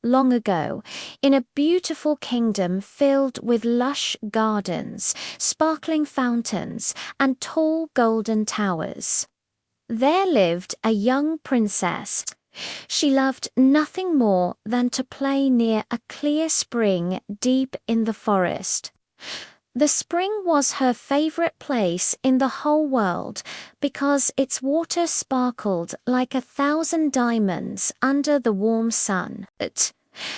long ago, in a beautiful kingdom filled with lush gardens, sparkling fountains, and tall golden towers. There lived a young princess. She loved nothing more than to play near a clear spring deep in the forest. The spring was her favorite place in the whole world because its water sparkled like 1,000 diamonds under the warm sun.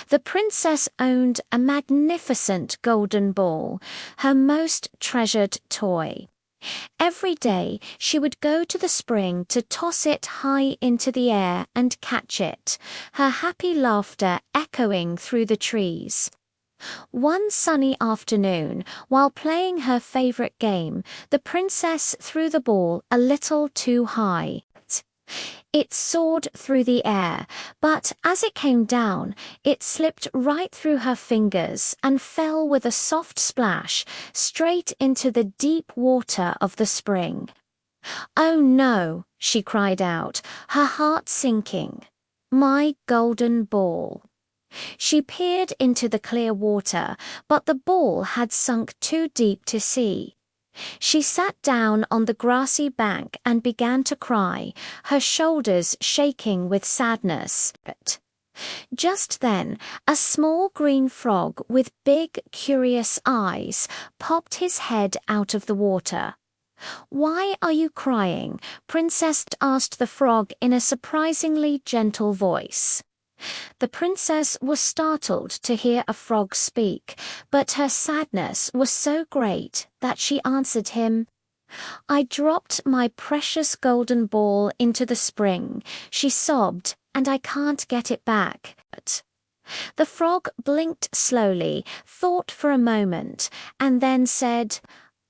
The princess owned a magnificent golden ball, her most treasured toy. Every day she would go to the spring to toss it high into the air and catch it, her happy laughter echoing through the trees. One sunny afternoon, while playing her favorite game, the princess threw the ball a little too high. It soared through the air, but as it came down, it slipped right through her fingers and fell with a soft splash straight into the deep water of the spring. "Oh no," she cried out, her heart sinking. "My golden ball." She peered into the clear water, but the ball had sunk too deep to see. She sat down on the grassy bank and began to cry, her shoulders shaking with sadness. Just then, a small green frog with big, curious eyes popped his head out of the water. "Why are you crying?" Princess asked the frog in a surprisingly gentle voice. The princess was startled to hear a frog speak, but her sadness was so great that she answered him. "I dropped my precious golden ball into the spring," she sobbed, "and I can't get it back." The frog blinked slowly, thought for a moment, and then said,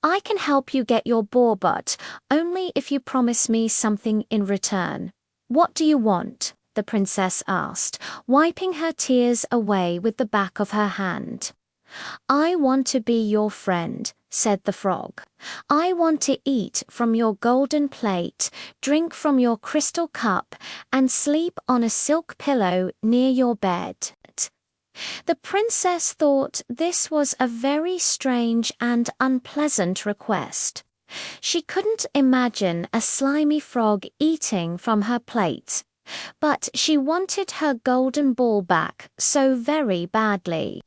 "I can help you get your ball, but only if you promise me something in return." "What do you want?" the princess asked, wiping her tears away with the back of her hand. "I want to be your friend," said the frog. "I want to eat from your golden plate, drink from your crystal cup, and sleep on a silk pillow near your bed." The princess thought this was a very strange and unpleasant request. She couldn't imagine a slimy frog eating from her plate. But she wanted her golden ball back so very badly.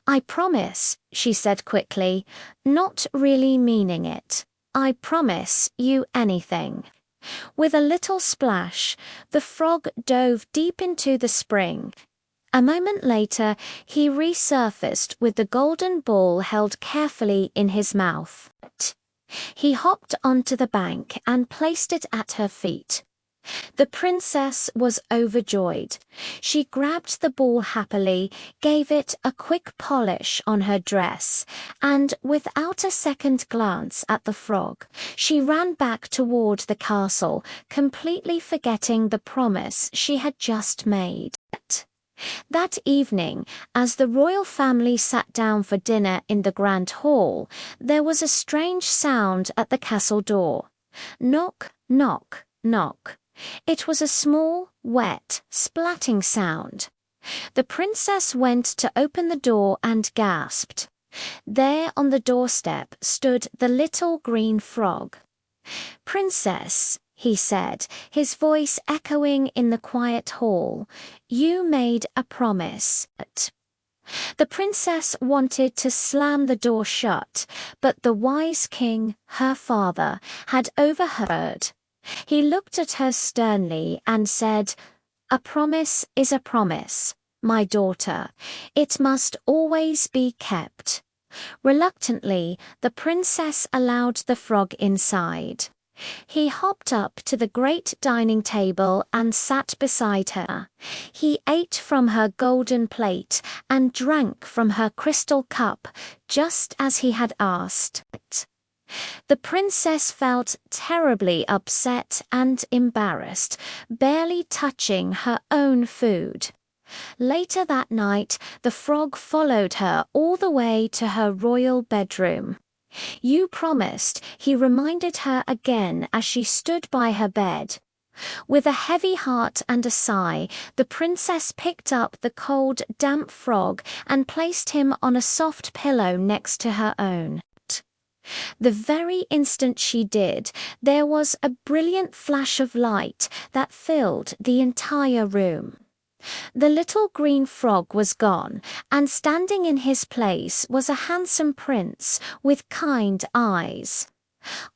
"I promise," she said quickly, not really meaning it. "I promise you anything." With a little splash, the frog dove deep into the spring. A moment later, he resurfaced with the golden ball held carefully in his mouth. He hopped onto the bank and placed it at her feet. The princess was overjoyed. She grabbed the ball happily, gave it a quick polish on her dress, and without a second glance at the frog, she ran back toward the castle, completely forgetting the promise she had just made. That evening, as the royal family sat down for dinner in the grand hall, there was a strange sound at the castle door. Knock, knock, knock. It was a small, wet, splatting sound. The princess went to open the door and gasped. There on the doorstep stood the little green frog. "Princess," he said, his voice echoing in the quiet hall, "you made a promise." The princess wanted to slam the door shut, but the wise king, her father, had overheard. He looked at her sternly and said, "A promise is a promise, my daughter. It must always be kept." Reluctantly, the princess allowed the frog inside. He hopped up to the great dining table and sat beside her. He ate from her golden plate and drank from her crystal cup, just as he had asked. The princess felt terribly upset and embarrassed, barely touching her own food. Later that night, the frog followed her all the way to her royal bedroom. "You promised," he reminded her again as she stood by her bed. With a heavy heart and a sigh, the princess picked up the cold, damp frog and placed him on a soft pillow next to her own. The very instant she did, there was a brilliant flash of light that filled the entire room. The little green frog was gone, and standing in his place was a handsome prince with kind eyes.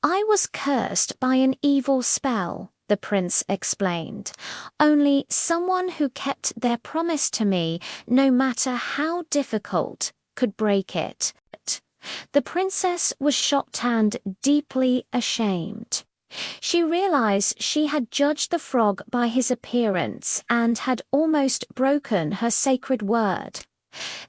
"I was cursed by an evil spell," the prince explained. "Only someone who kept their promise to me, no matter how difficult, could break it." The princess was shocked and deeply ashamed. She realized she had judged the frog by his appearance and had almost broken her sacred word.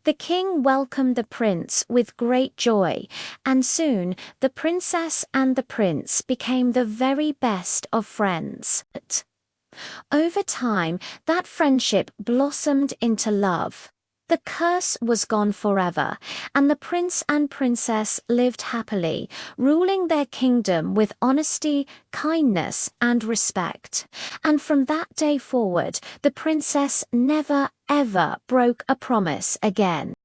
The king welcomed the prince with great joy, and soon the princess and the prince became the very best of friends. Over time, that friendship blossomed into love. The curse was gone forever, and the prince and princess lived happily, ruling their kingdom with honesty, kindness, and respect. And from that day forward, the princess never, ever broke a promise again.